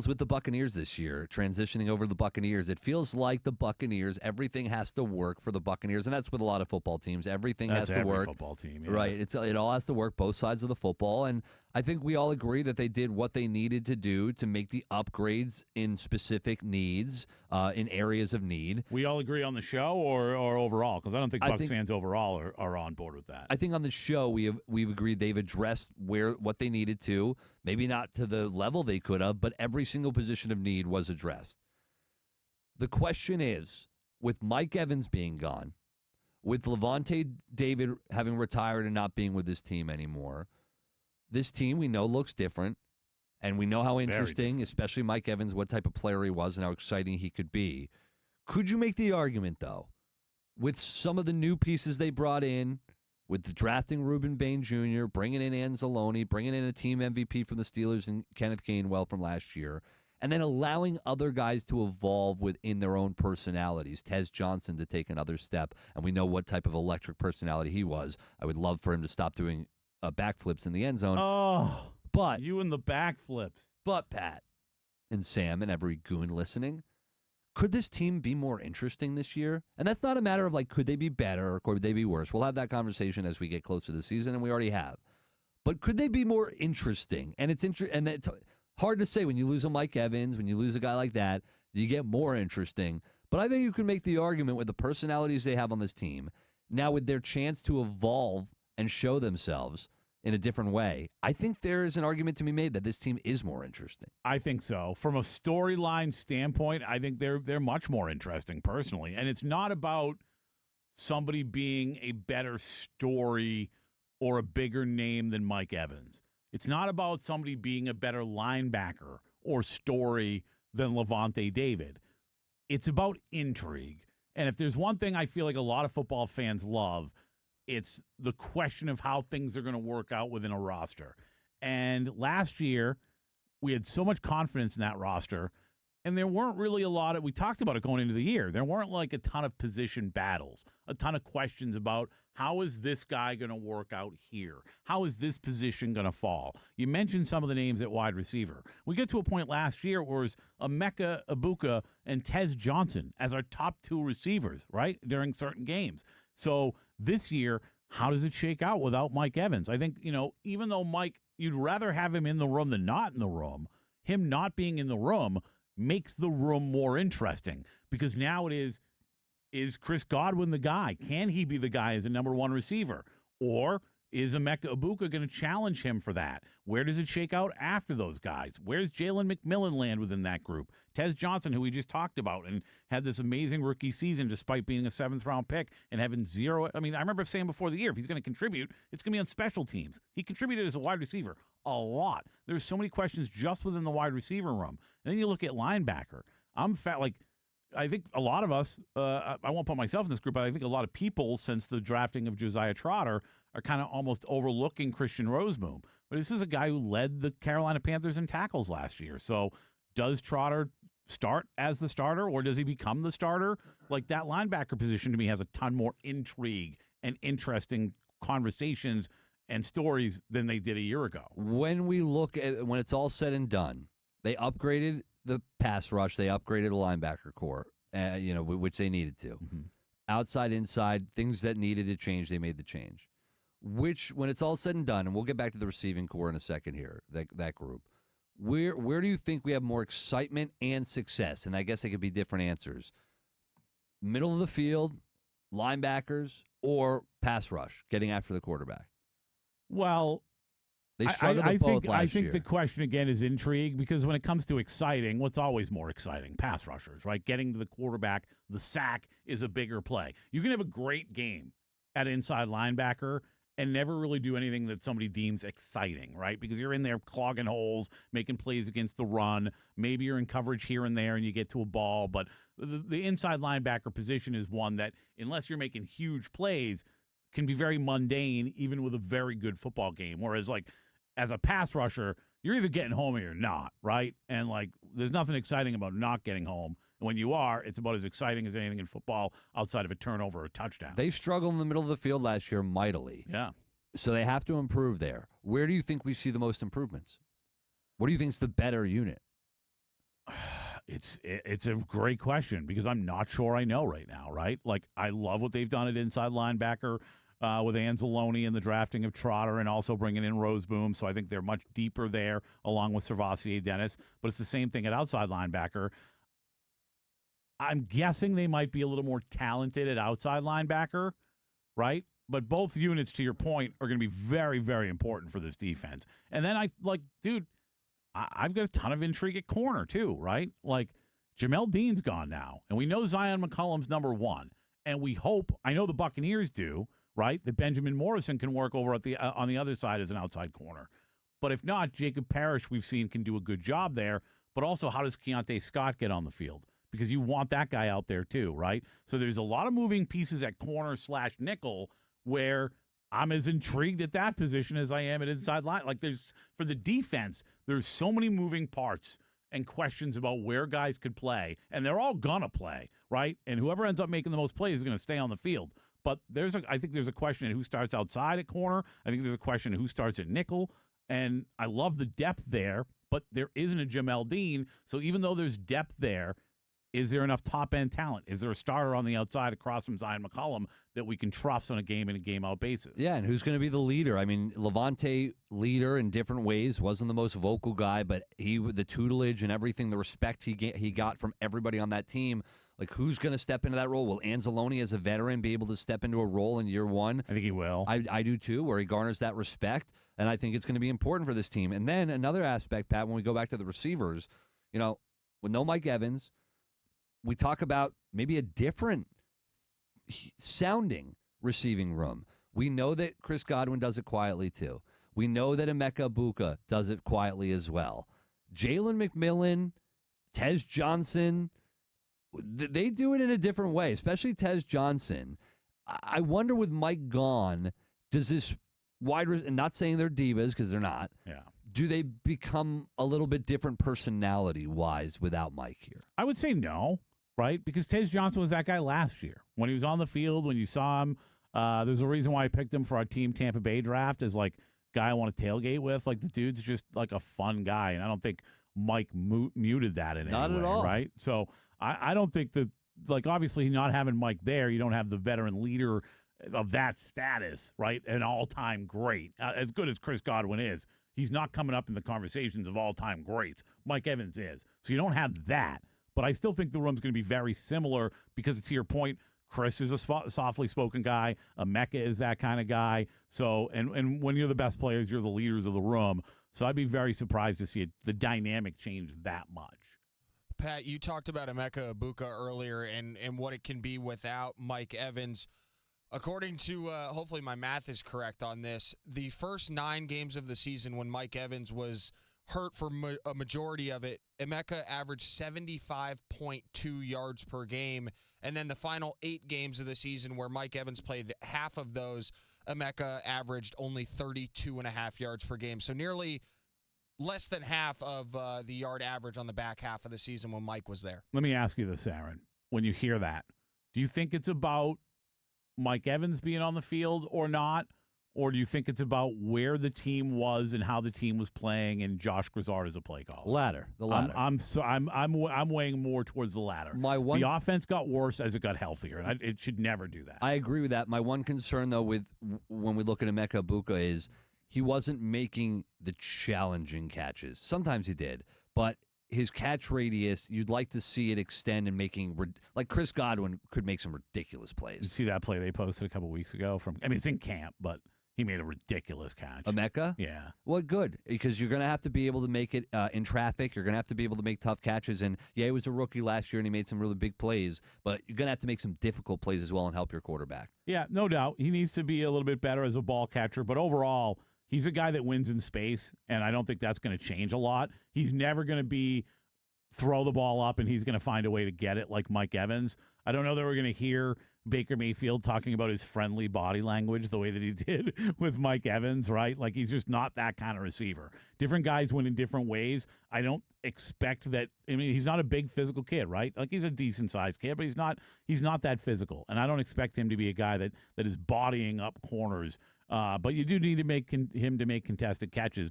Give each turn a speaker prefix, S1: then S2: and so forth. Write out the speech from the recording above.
S1: with the Buccaneers this year, transitioning over to the Buccaneers. It feels like the Buccaneers, everything has to work for the Buccaneers, and that's with a lot of football teams. Everything
S2: That's
S1: has to
S2: every
S1: work.
S2: Football team, yeah.
S1: Right. It all has to work, both sides of the football, and I think we all agree that they did what they needed to do to make the upgrades in specific needs, in areas of need.
S2: We all agree on the show or overall? Because I don't think
S1: I
S2: Bucs
S1: think-
S2: fans overall are on board with that.
S1: I think on the show we've agreed they've addressed what they needed to, maybe not to the level they could have, but every single position of need was addressed. The question is, with Mike Evans being gone, with Levante David having retired and not being with his team anymore, this team we know looks different, and we know how interesting, especially Mike Evans, what type of player he was and how exciting he could be. Could you make the argument, though, with some of the new pieces they brought in, with the drafting Reuben Bain Jr., bringing in Anzalone, bringing in a team MVP from the Steelers and Kenneth Gainwell from last year, and then allowing other guys to evolve within their own personalities. Tez Johnson to take another step, and we know what type of electric personality he was. I would love for him to stop doing backflips in the end zone.
S2: Oh,
S1: but
S2: you and the backflips.
S1: But Pat and Sam and every goon listening, could this team be more interesting this year? And that's not a matter of could they be better or could they be worse? We'll have that conversation as we get closer to the season, and we already have. But could they be more interesting? And it's hard to say when you lose a Mike Evans, when you lose a guy like that, you get more interesting. But I think you can make the argument with the personalities they have on this team, now with their chance to evolve and show themselves in a different way, I think there is an argument to be made that this team is more interesting.
S2: I think so. From a storyline standpoint, I think they're much more interesting personally. And it's not about somebody being a better story or a bigger name than Mike Evans. It's not about somebody being a better linebacker or story than Levante David. It's about intrigue. And if there's one thing I feel like a lot of football fans love, it's the question of how things are going to work out within a roster. And last year, we had so much confidence in that roster, and there weren't really a lot of – we talked about it going into the year. There weren't a ton of position battles, a ton of questions about how is this guy going to work out here? How is this position going to fall? You mentioned some of the names at wide receiver. We get to a point last year where it was Emeka Egbuka and Tez Johnson as our top two receivers, right, during certain games. So this year, how does it shake out without Mike Evans? I think, even though Mike, you'd rather have him in the room than not in the room, him not being in the room makes the room more interesting because now it is Chris Godwin the guy? Can he be the guy as a number one receiver? Or is Emeka Egbuka going to challenge him for that? Where does it shake out after those guys? Where's Jalen McMillan land within that group? Tez Johnson, who we just talked about and had this amazing rookie season despite being a seventh-round pick and having zero. I mean, I remember saying before the year, if he's going to contribute, it's going to be on special teams. He contributed as a wide receiver a lot. There's so many questions just within the wide receiver room. And then you look at linebacker. I think a lot of us, I won't put myself in this group, but I think a lot of people since the drafting of Josiah Trotter are kind of almost overlooking Christian Rosemoom. But this is a guy who led the Carolina Panthers in tackles last year. So does Trotter start as the starter or does he become the starter? That linebacker position to me has a ton more intrigue and interesting conversations and stories than they did a year ago.
S1: When we look at when it's all said and done, they upgraded the pass rush. They upgraded the linebacker core, which they needed to.
S2: Mm-hmm.
S1: Outside, inside, things that needed to change, they made the change. Which, when it's all said and done, and we'll get back to the receiving core in a second here, that group, where do you think we have more excitement and success? And I guess they could be different answers. Middle of the field, linebackers, or pass rush, getting after the quarterback?
S2: Well,
S1: they struggled at both last year.
S2: I think the question again is intrigue because when it comes to exciting, what's always more exciting? Pass rushers, right? Getting to the quarterback, the sack is a bigger play. You can have a great game at inside linebacker and never really do anything that somebody deems exciting, right? Because you're in there clogging holes, making plays against the run. Maybe you're in coverage here and there and you get to a ball, but the inside linebacker position is one that, unless you're making huge plays, can be very mundane even with a very good football game. Whereas, as a pass rusher, you're either getting home or you're not, right? And, there's nothing exciting about not getting home. And when you are, it's about as exciting as anything in football outside of a turnover or a touchdown.
S1: They struggled in the middle of the field last year mightily.
S2: Yeah.
S1: So they have to improve there. Where do you think we see the most improvements? What do you think is the better unit?
S2: It's a great question because I'm not sure I know right now, right? Like, I love what they've done at inside linebacker with Anzalone and the drafting of Trotter and also bringing in Roseboom. So I think they're much deeper there along with Servassier Dennis. But it's the same thing at outside linebacker. I'm guessing they might be a little more talented at outside linebacker, right? But both units, to your point, are going to be very, very important for this defense. And then I've got a ton of intrigue at corner too, right? Like, Jamel Dean's gone now, and we know Zion McCollum's number one, and we hope, I know the Buccaneers do, right, that Benjamin Morrison can work over at the on the other side as an outside corner. But if not, Jacob Parrish we've seen can do a good job there. But also, how does Keontae Scott get on the field? Because you want that guy out there too, right? So there's a lot of moving pieces at corner/nickel where I'm as intrigued at that position as I am at inside line. Like, for the defense, there's so many moving parts and questions about where guys could play, and they're all gonna play, right? And whoever ends up making the most plays is going to stay on the field. But I think there's a question of who starts outside at corner. I think there's a question of who starts at nickel, and I love the depth there, but there isn't a Jamel Dean. So even though there's depth there, is there enough top-end talent? Is there a starter on the outside across from Zion McCollum that we can trust on a game-in and game-out basis?
S1: Yeah, and who's going to be the leader? I mean, Levante, leader in different ways, wasn't the most vocal guy, but the tutelage and everything, the respect he got from everybody on that team. Like, who's going to step into that role? Will Anzalone, as a veteran, be able to step into a role in year one?
S2: I think he will.
S1: I do, too, where he garners that respect, and I think it's going to be important for this team. And then another aspect, Pat, when we go back to the receivers, with no Mike Evans, we talk about maybe a different sounding receiving room. We know that Chris Godwin does it quietly, too. We know that Emeka Egbuka does it quietly as well. Jalen McMillan, Tez Johnson, they do it in a different way, especially Tez Johnson. I wonder, with Mike gone, does this and not saying they're divas because they're not, do they become a little bit different personality-wise without Mike here?
S2: I would say no. Right? Because Tez Johnson was that guy last year. When he was on the field, when you saw him, there's a reason why I picked him for our Team Tampa Bay draft as, like, guy I want to tailgate with. Like, the dude's just, like, a fun guy, and I don't think Mike muted that in any way.
S1: Not at all.
S2: Right? So I don't think that, like, obviously not having Mike there, you don't have the veteran leader of that status, right? An all-time great. As good as Chris Godwin is, he's not coming up in the conversations of all-time greats. Mike Evans is. So you don't have that. But I still think the room's going to be very similar because, to your point, Chris is a softly spoken guy. Emeka is that kind of guy. So, and when you're the best players, you're the leaders of the room. So I'd be very surprised to see the dynamic change that much.
S3: Pat, you talked about Emeka Egbuka earlier and what it can be without Mike Evans. According to, hopefully my math is correct on this, the first 9 games of the season when Mike Evans was hurt for a majority of it, Emeka averaged 75.2 yards per game. And then the final 8 games of the season where Mike Evans played half of those, Emeka averaged only 32.5 yards per game. So nearly less than half of the yard average on the back half of the season when Mike was there.
S2: Let me ask you this, Aaron. When you hear that, do you think it's about Mike Evans being on the field or not? Or do you think it's about where the team was and how the team was playing and Josh Grizzard as a play caller?
S1: The latter.
S2: I'm weighing more towards the latter. The offense got worse as it got healthier, and it should never do that.
S1: I agree with that. My one concern, though, with when we look at Emeka Egbuka is he wasn't making the challenging catches. Sometimes he did, but his catch radius, you'd like to see it extend and making like Chris Godwin could make some ridiculous plays.
S2: Did you see that play they posted a couple weeks ago? It's in camp, but he made a ridiculous catch.
S1: Emeka?
S2: Yeah.
S1: Well, good, because you're going to have to be able to make it in traffic. You're going to have to be able to make tough catches. And, yeah, he was a rookie last year, and he made some really big plays. But you're going to have to make some difficult plays as well and help your quarterback.
S2: Yeah, no doubt. He needs to be a little bit better as a ball catcher. But overall, he's a guy that wins in space, and I don't think that's going to change a lot. He's never going to be throw the ball up, and he's going to find a way to get it like Mike Evans. I don't know that we're going to hear Baker Mayfield talking about his friendly body language the way that he did with Mike Evans, right? Like, he's just not that kind of receiver. Different guys win in different ways. I don't expect that. I mean, he's not a big physical kid, right? Like, he's a decent-sized kid, but he's not that physical. And I don't expect him to be a guy that is bodying up corners. But you do need to make him to make contested catches.